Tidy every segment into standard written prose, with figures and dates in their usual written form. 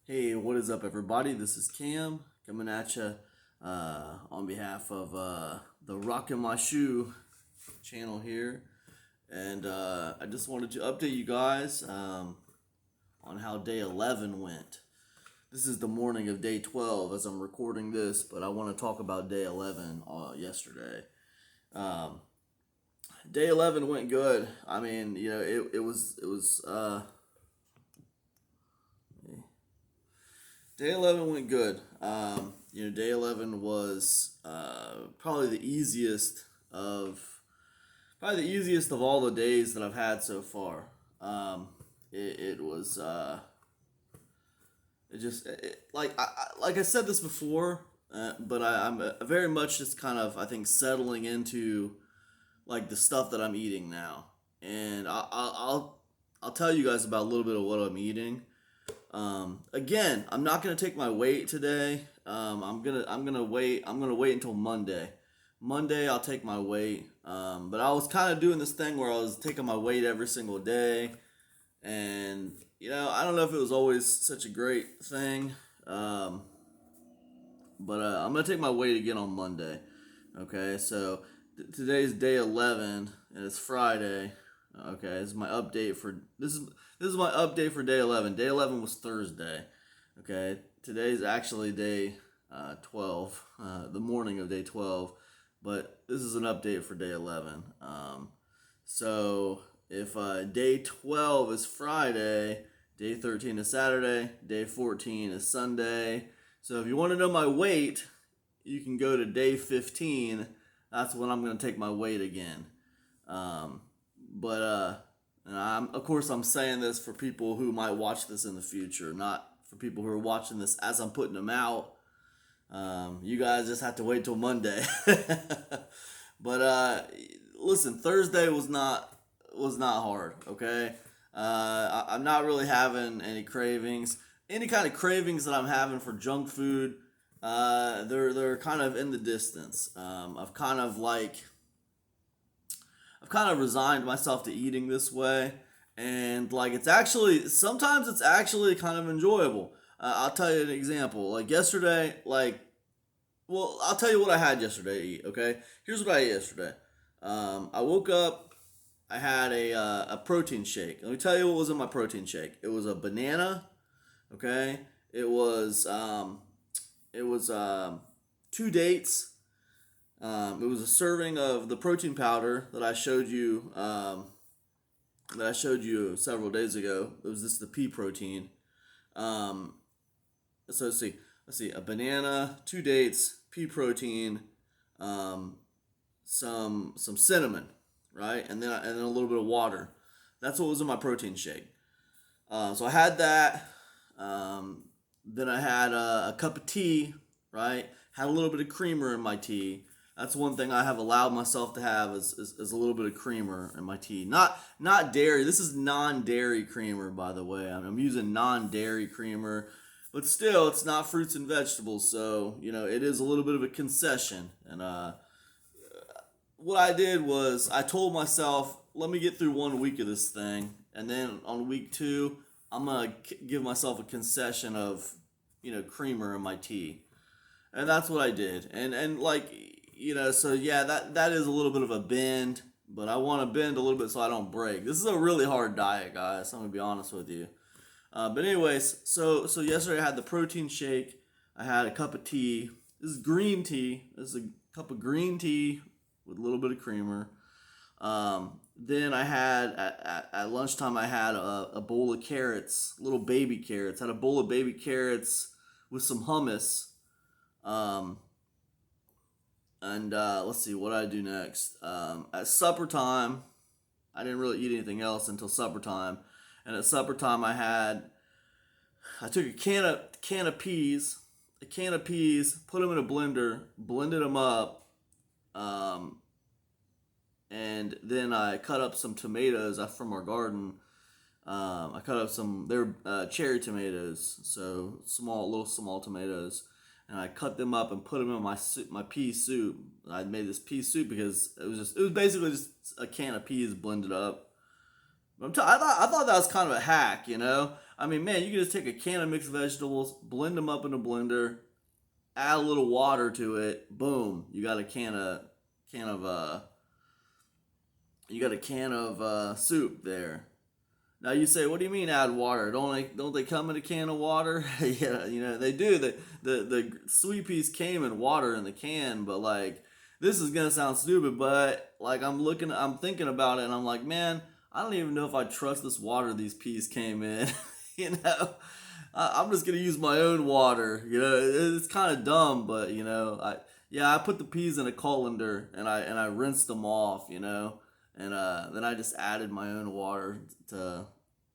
Hey, what is up, everybody? This is Cam coming at you on behalf of the Rockin' My Shoe channel here. And I just wanted to update you guys on how day 11 went. This is the morning of day 12 as I'm recording this, but I want to talk about day 11 yesterday. Um, Day 11 went good. I mean, it was day 11 went good. Day 11 was probably the easiest of all the days that I've had so far. It was it just it, like I said this before, but I'm very much just kind of, I think, settling into like the stuff that I'm eating now, and I'll tell you guys about a little bit of what I'm eating. Again, I'm not gonna take my weight today. I'm gonna wait until Monday. Monday I'll take my weight. But I was kind of doing this thing where I was taking my weight every single day, and I don't know if it was always such a great thing. Um, but I'm gonna take my weight again on Monday. Okay, so today's day 11 and it's Friday. Okay, this is my update for day 11. Day 11 was Thursday. Okay, today's actually day 12, the morning of day 12, but this is an update for day 11. So if day 12 is Friday, day 13 is Saturday, day 14 is Sunday. So if you want to know my weight, you can go to day 15. That's when I'm going to take my weight again. Um, but and of course I'm saying this for people who might watch this in the future, not for people who are watching this as I'm putting them out. You guys just have to wait till Monday. But listen, Thursday was not hard. Okay, I'm not really having any cravings. Any kind of cravings that I'm having for junk food, they're kind of in the distance. I've kind of resigned myself to eating this way, and like it's actually sometimes it's actually kind of enjoyable. I'll tell you an example. Like yesterday, I'll tell you what I had yesterday to eat. Okay, here's what I ate yesterday. I woke up. I had a protein shake. Let me tell you what was in my protein shake. It was a banana. Okay, it was two dates. It was a serving of the protein powder that I showed you several days ago. It was the pea protein. Um, so let's see, a banana, two dates, pea protein, um, some cinnamon, right, and then a little bit of water. That's what was in my protein shake. So I had that. Then I had a cup of tea, right? Had a little bit of creamer in my tea. That's one thing I have allowed myself to have is a little bit of creamer in my tea. Not dairy. This is non-dairy creamer, by the way. I'm using non-dairy creamer, but still, it's not fruits and vegetables, so it is a little bit of a concession. And what I did was I told myself, let me get through 1 week of this thing, and then on week two, I'm gonna give myself a concession of creamer in my tea, and that's what I did. And like so yeah, that is a little bit of a bend, but I want to bend a little bit so I don't break. This is a really hard diet, guys. I'm gonna be honest with you. But anyways, so yesterday I had the protein shake. I had a cup of tea. This is green tea. This is a cup of green tea with a little bit of creamer. Then I had at lunchtime I had a bowl of carrots, little baby carrots. I had a bowl of baby carrots with some hummus. Um, and let's see what I do next. At supper time, I didn't really eat anything else until supper time. And at supper time, I took a can of peas, put them in a blender, blended them up, um, and then I cut up some tomatoes from our garden. I cut up they're cherry tomatoes, so little small tomatoes, and I cut them up and put them in my pea soup. I made this pea soup because it was basically just a can of peas blended up, I thought that was kind of a hack, you know. I mean, man, you can just take a can of mixed vegetables, blend them up in a blender, add a little water to it, boom, you got a can of you got a can of soup there. Now you say, what do you mean add water? Don't they come in a can of water? Yeah, you know they do. The sweet peas came in water in the can, but like this is gonna sound stupid, but like I'm thinking about it, and I'm like, man, I don't even know if I trust this water these peas came in. you know, I'm just gonna use my own water. You know, it's kind of dumb, but you know, I put the peas in a colander and I rinsed them off. You know, and then I just added my own water to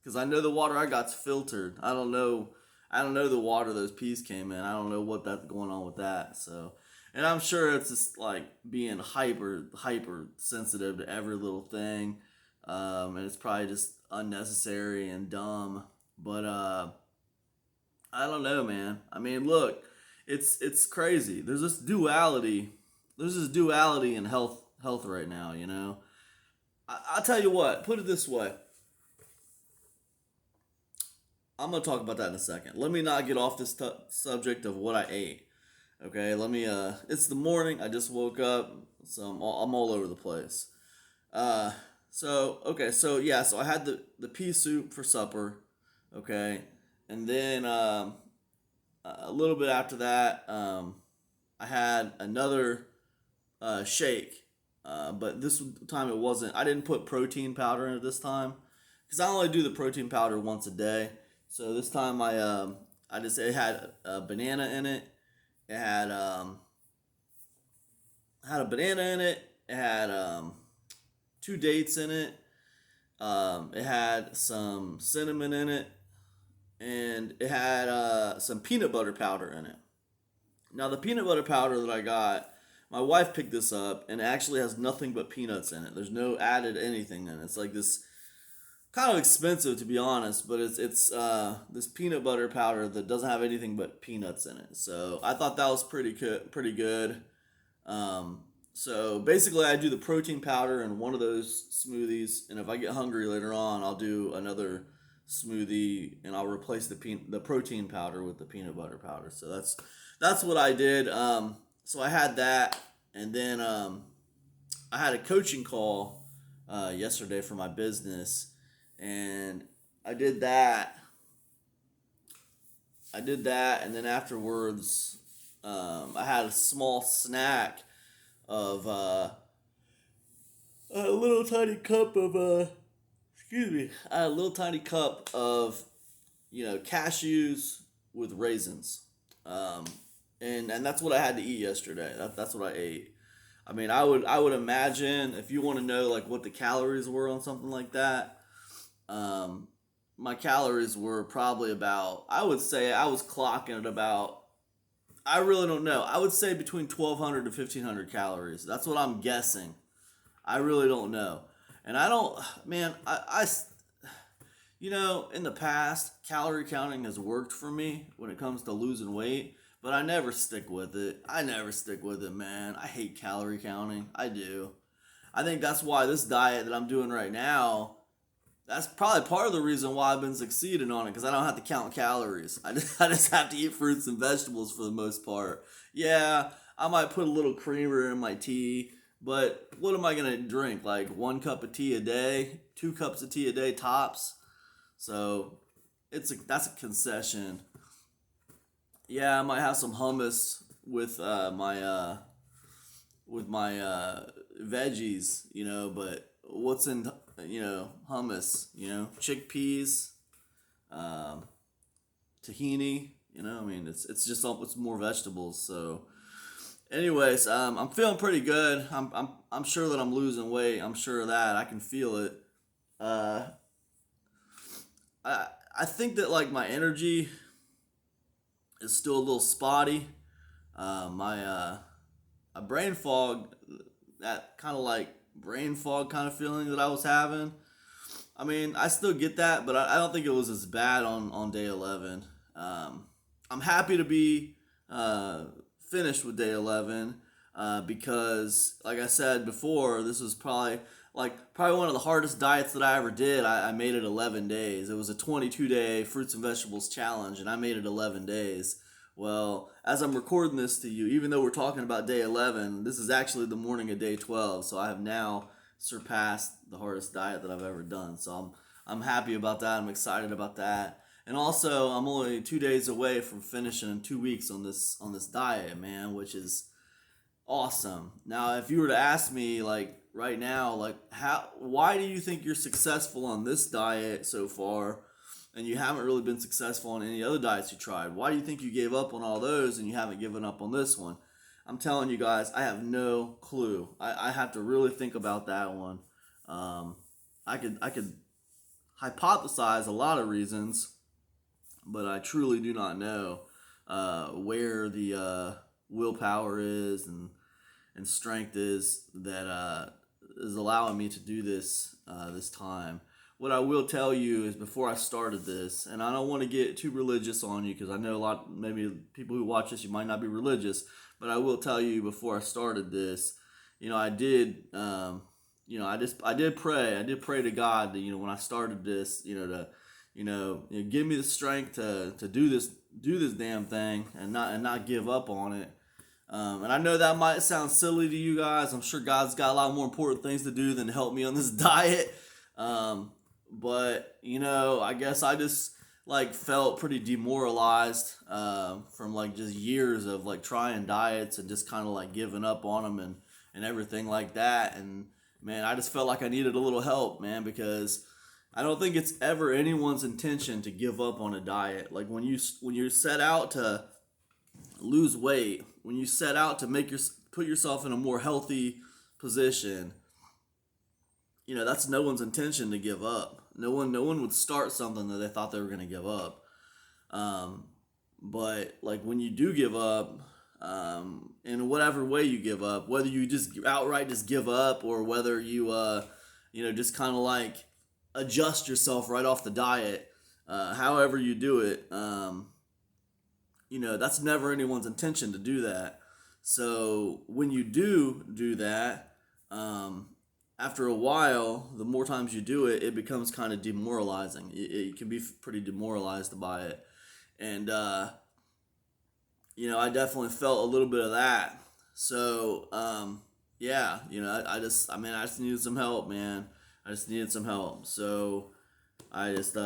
because I know the water I got's filtered. I don't know the water those peas came in. I don't know what that's going on with that. So, and I'm sure it's just like being hyper sensitive to every little thing, and it's probably just unnecessary and dumb. But I don't know, man. I mean, look, it's crazy. There's this duality. There's this duality in health right now. You know, I'll tell you what. Put it this way. I'm gonna talk about that in a second. Let me not get off this subject of what I ate. Okay, let me. It's the morning. I just woke up, so I'm all over the place. Uh, so yeah, so I had the pea soup for supper. Okay, and then a little bit after that, I had another shake. But this time it wasn't. I didn't put protein powder in it this time because I only do the protein powder once a day. So this time I just it had a banana in it. It had a banana in it. It had two dates in it. It had some cinnamon in it, and it had some peanut butter powder in it. Now the peanut butter powder that I got, my wife picked this up, and it actually has nothing but peanuts in it. There's no added anything in it. It's like this kind of expensive to be honest, but it's this peanut butter powder that doesn't have anything but peanuts in it. So I thought that was pretty good. So basically, I do the protein powder in one of those smoothies, and if I get hungry later on, I'll do another smoothie, and I'll replace the protein powder with the peanut butter powder. So that's what I did. So I had that, and then I had a coaching call yesterday for my business, and I did that. I did that, and then afterwards, I had a small snack of a little tiny cup of excuse me, I had a little tiny cup of cashews with raisins, um, and that's what I had to eat yesterday. That's what I ate. I mean, I would imagine if you want to know like what the calories were on something like that, um, my calories were probably about. I would say I was clocking at about. I really don't know. I would say between 1,200 to 1,500 calories. That's what I'm guessing. I really don't know. And I don't, man, in the past, calorie counting has worked for me when it comes to losing weight, but I never stick with it. I never stick with it, man. I hate calorie counting. I do. I think that's why this diet that I'm doing right now, that's probably part of the reason why I've been succeeding on it because I don't have to count calories. I just have to eat fruits and vegetables for the most part. Yeah, I might put a little creamer in my tea, but what am I gonna drink? Like 1 cup of tea a day, 2 cups of tea a day tops. So that's a concession. Yeah, I might have some hummus with my veggies, but what's in hummus, chickpeas, um, tahini, I mean it's just it's more vegetables. So anyways, I'm feeling pretty good. I'm sure that I'm losing weight. I'm sure of that. I can feel it. Uh, I think that like my energy is still a little spotty. My brain fog, that kind of like brain fog kind of feeling that I was having. I mean, I still get that, but I don't think it was as bad on day 11. Um, I'm happy to be uh, finished with day 11 because, like I said before, this was probably like probably one of the hardest diets that I ever did. I made it 11 days. It was a 22-day fruits and vegetables challenge, and I made it 11 days. Well, as I'm recording this to you, even though we're talking about day 11, this is actually the morning of day 12. So I have now surpassed the hardest diet that I've ever done. So I'm happy about that. I'm excited about that. And also, I'm only 2 days away from finishing in 2 weeks on this diet, man, which is awesome. Now, if you were to ask me, like right now, like why do you think you're successful on this diet so far, and you haven't really been successful on any other diets you tried? Why do you think you gave up on all those and you haven't given up on this one? I'm telling you guys, I have no clue. I have to really think about that one. Um, I could hypothesize a lot of reasons, but I truly do not know where the willpower is and strength is that is allowing me to do this this time. What I will tell you is before I started this, and I don't want to get too religious on you because I know a lot, maybe people who watch this, you might not be religious, but I will tell you before I started this, I did, I did pray. I did pray to God that, when I started this, give me the strength to do this damn thing and not give up on it. And I know that might sound silly to you guys. I'm sure God's got a lot more important things to do than help me on this diet. But I guess I just like felt pretty demoralized from like just years of like trying diets and just kind of like giving up on them and everything like that. And man, I just felt like I needed a little help, man, because I don't think it's ever anyone's intention to give up on a diet. Like when you set out to lose weight, when you set out to put yourself in a more healthy position, that's no one's intention to give up. No one would start something that they thought they were going to give up. But like when you do give up, in whatever way you give up, whether you just outright just give up or whether you just kind of like adjust yourself right off the diet, however you do it, that's never anyone's intention to do that. So when you do that, after a while, the more times you do it, it becomes kind of demoralizing. You can be pretty demoralized by it. And, I definitely felt a little bit of that. So, yeah, I just needed some help, man. I just needed some help. So I just,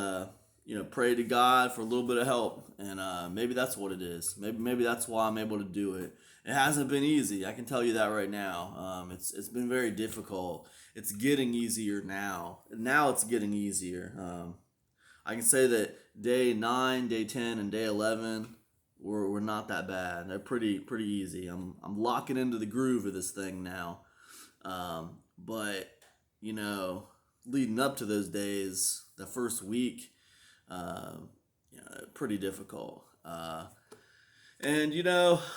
pray to God for a little bit of help, and maybe that's what it is. Maybe that's why I'm able to do it. It hasn't been easy. I can tell you that right now. It's been very difficult. It's getting easier now. Now it's getting easier. I can say that day 9, day 10, and day 11 were not that bad. They're pretty easy. I'm locking into the groove of this thing now. But leading up to those days, the first week, pretty difficult. And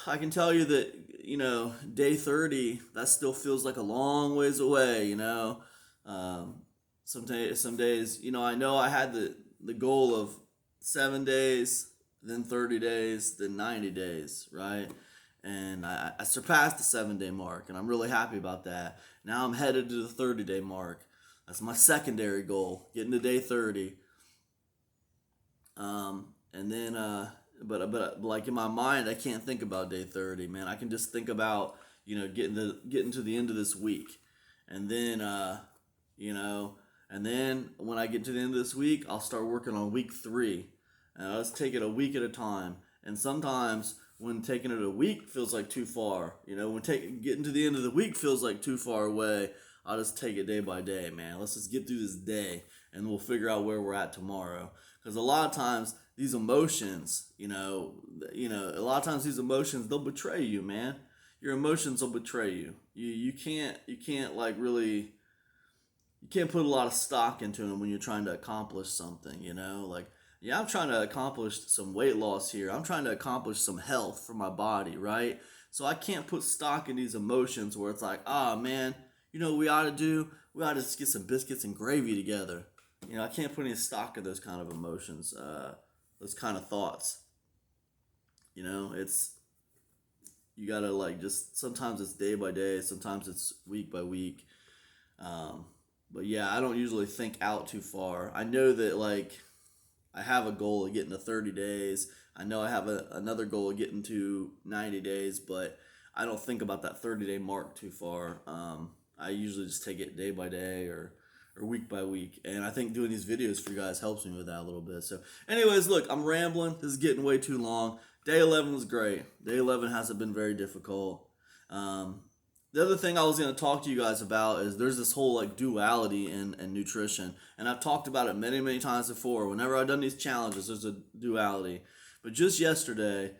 I can tell you that day 30 that still feels like a long ways away. Some days, I know I had the goal of 7 days, then 30 days, then 90 days, right? And I surpassed the 7-day mark, and I'm really happy about that. Now I'm headed to the 30-day mark. That's my secondary goal, getting to day 30. And then, but like in my mind, I can't think about day 30, man. I can just think about, getting to the end of this week. And then, and then when I get to the end of this week, I'll start working on week 3. And I'll just take it a week at a time. And sometimes when taking it a week feels like too far, when getting to the end of the week feels like too far away, I'll just take it day by day, man. Let's just get through this day and we'll figure out where we're at tomorrow. Because a lot of times these emotions, a lot of times these emotions, they'll betray you, man. Your emotions will betray you. You can't like really, you can't put a lot of stock into them when you're trying to accomplish something, like, yeah, I'm trying to accomplish some weight loss here. I'm trying to accomplish some health for my body, right? So I can't put stock in these emotions where it's like, man, what we ought to do? We ought to just get some biscuits and gravy together. I can't put any stock in those kind of emotions, those kind of thoughts. It's, you gotta like just, sometimes it's day by day, sometimes it's week by week. But yeah, I don't usually think out too far. I know that like I have a goal of getting to 30 days. I know I have another goal of getting to 90 days, but I don't think about that 30-day mark too far. I usually just take it day by day or week by week. And I think doing these videos for you guys helps me with that a little bit. So, anyways, look, I'm rambling. This is getting way too long. Day 11 was great. Day 11 hasn't been very difficult. Um, the other thing I was going to talk to you guys about is there's this whole like duality in nutrition. And I've talked about it many, many times before. Whenever I've done these challenges, there's a duality. But just yesterday,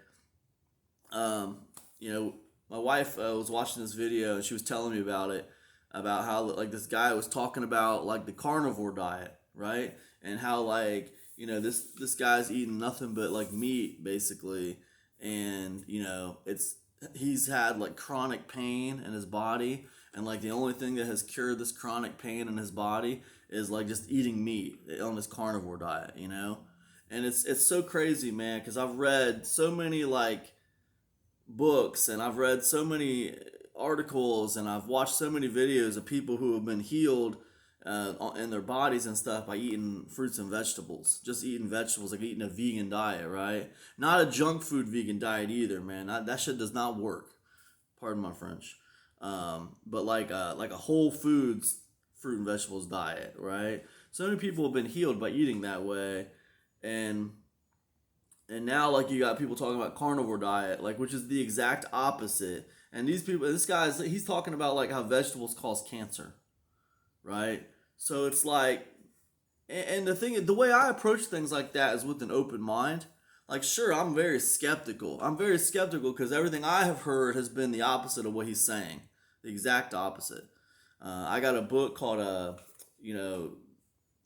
um, you know, my wife was watching this video and she was telling me about it, about how like this guy was talking about like the carnivore diet, right? And how like this guy's eating nothing but like meat basically, and it's he's had like chronic pain in his body, and like the only thing that has cured this chronic pain in his body is like just eating meat on this carnivore diet. And it's so crazy, man, because I've read so many like books and I've read so many articles and I've watched so many videos of people who have been healed in their bodies and stuff by eating fruits and vegetables. Just eating vegetables, like eating a vegan diet, right? Not a junk food vegan diet either, man. That shit does not work. Pardon my French. But like a whole foods fruit and vegetables diet, right? So many people have been healed by eating that way, and now like you got people talking about carnivore diet, like which is the exact opposite. And these people, this guy's he's talking about like how vegetables cause cancer, right? So it's like, and the thing, the way I approach things like that is with an open mind. Like, sure, I'm very skeptical. I'm very skeptical because everything I have heard has been the opposite of what he's saying, the exact opposite. I got a book called you know,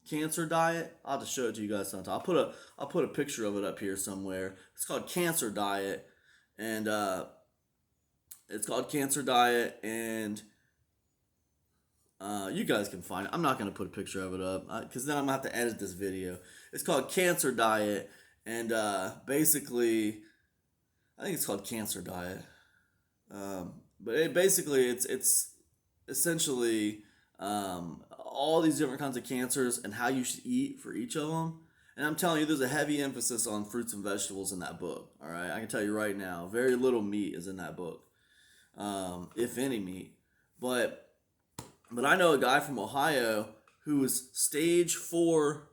Cancer Diet. I'll have to show it to you guys sometime. I'll put a picture of it up here somewhere. It's called Cancer Diet, and and you guys can find it. I'm not gonna put a picture of it up because then I'm gonna have to edit this video. It's called Cancer Diet, and basically, I think it's called Cancer Diet. But it's essentially all these different kinds of cancers and how you should eat for each of them. And I'm telling you, there's a heavy emphasis on fruits and vegetables in that book. All right, I can tell you right now, very little meat is in that book, if any meat. But I know a guy from Ohio who was stage 4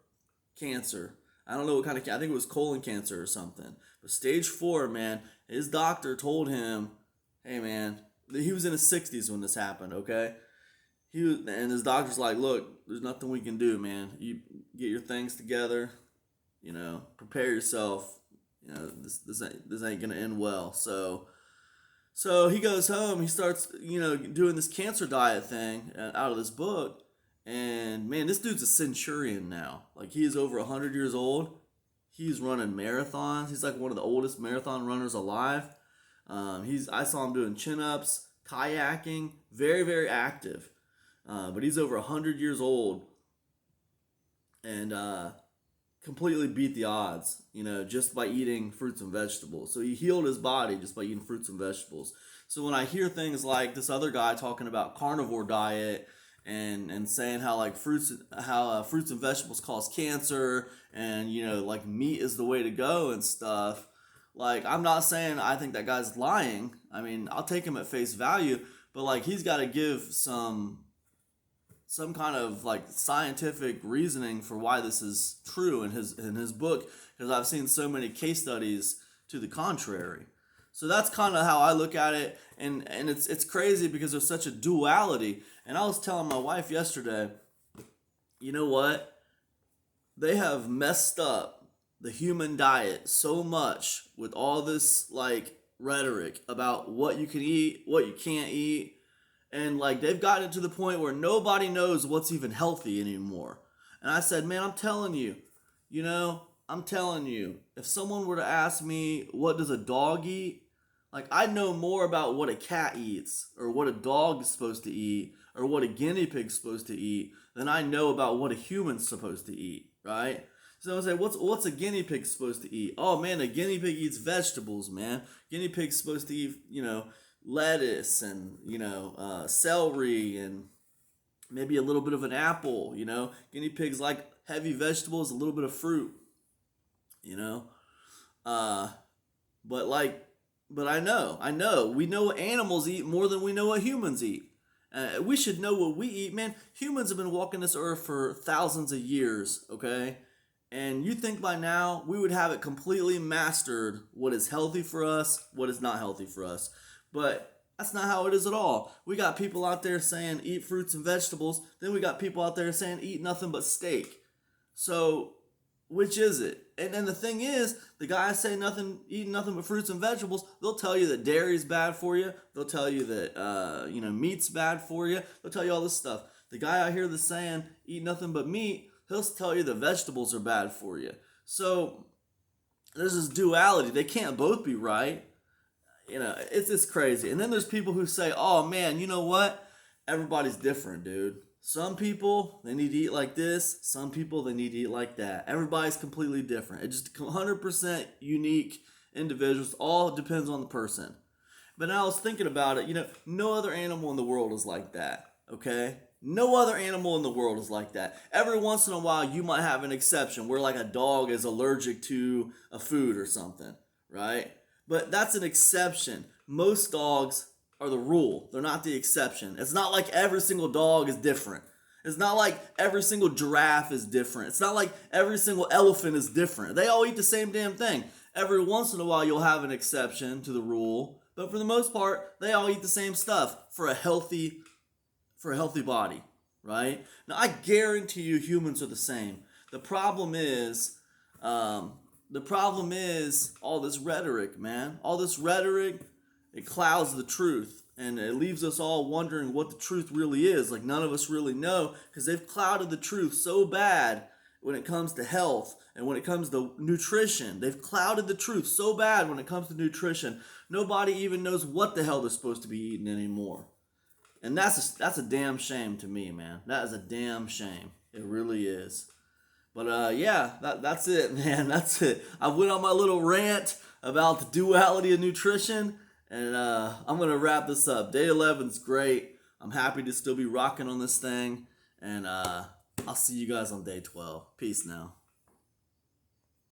cancer. I don't know what kind of I think it was colon cancer or something. But stage 4, man, his doctor told him, "Hey, man," he was in his 60s when this happened. Okay, and his doctor's like, "Look, there's nothing we can do, man. You get your things together. Prepare yourself. This ain't gonna end well." So he goes home. He starts, doing this cancer diet thing out of this book. And man, this dude's a centurion now. Like he is over 100 years old. He's running marathons. He's like one of the oldest marathon runners alive. I saw him doing chin ups, kayaking, very very active. But he's over 100 years old, and completely beat the odds, just by eating fruits and vegetables. So he healed his body just by eating fruits and vegetables. So when I hear things like this other guy talking about carnivore diet and saying how like fruits and vegetables cause cancer, and like meat is the way to go and stuff, like I'm not saying I think that guy's lying. I mean, I'll take him at face value, but like he's got to give some kind of like scientific reasoning for why this is true in his book, because I've seen so many case studies to the contrary. So that's kind of how I look at it, and it's crazy because there's such a duality. And I was telling my wife yesterday, you know what? They have messed up the human diet so much with all this like rhetoric about what you can eat, what you can't eat, and like they've gotten to the point where nobody knows what's even healthy anymore. And I said, man, I'm telling you, if someone were to ask me what does a dog eat, like I know more about what a cat eats or what a dog is supposed to eat or what a guinea pig's supposed to eat than I know about what a human's supposed to eat, right? So I say, what's a guinea pig supposed to eat? Oh man, a guinea pig eats vegetables, man. Guinea pig's supposed to eat, lettuce and celery and maybe a little bit of an apple, Guinea pigs like heavy vegetables, a little bit of fruit, you know. Uh, but like, but I know, we know what animals eat more than we know what humans eat. We should know what we eat, man. Humans have been walking this earth for thousands of years, okay? And you think by now we would have it completely mastered what is healthy for us, what is not healthy for us. But that's not how it is at all. We got people out there saying eat fruits and vegetables, then we got people out there saying eat nothing but steak. So, which is it? And then the thing is, the guys say nothing, eating nothing but fruits and vegetables. They'll tell you that dairy's bad for you. They'll tell you that meat's bad for you. They'll tell you all this stuff. The guy out here that's saying eat nothing but meat, he'll tell you that vegetables are bad for you. So there's this duality. They can't both be right. It's just crazy. And then there's people who say, "Oh man, you know what? Everybody's different, dude. Some people, they need to eat like this. Some people, they need to eat like that. Everybody's completely different. It's just 100% unique individuals. All depends on the person." But now I was thinking about it. No other animal in the world is like that. Okay? No other animal in the world is like that. Every once in a while, you might have an exception where, like, a dog is allergic to a food or something, right? But that's an exception. Most dogs are the rule. They're not the exception. It's not like every single dog is different. It's not like every single giraffe is different. It's not like every single elephant is different. They all eat the same damn thing. Every once in a while you'll have an exception to the rule, but for the most part, they all eat the same stuff for a healthy body, right? Now I guarantee you humans are the same. The problem is all this rhetoric, man. All this rhetoric, it clouds the truth, and it leaves us all wondering what the truth really is. Like, none of us really know, because they've clouded the truth so bad when it comes to health and when it comes to nutrition. They've clouded the truth so bad when it comes to nutrition. Nobody even knows what the hell they're supposed to be eating anymore. And that's a damn shame to me, man. That is a damn shame. It really is. But yeah, that's it, man. That's it. I went on my little rant about the duality of nutrition, and I'm gonna wrap this up. Day 11's great. I'm happy to still be rocking on this thing, and I'll see you guys on day 12. Peace now.